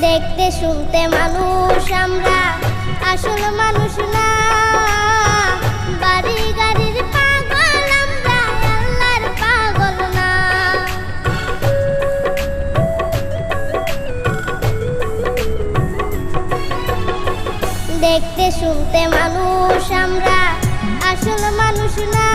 দেখতে শুনতে মানুষ আমরা, আসল মানুষ না। বাড়ি গাড়ির পাগল আমরা, আল্লাহর পাগল না। দেখতে শুনতে মানুষ আমরা, আসল মানুষ না।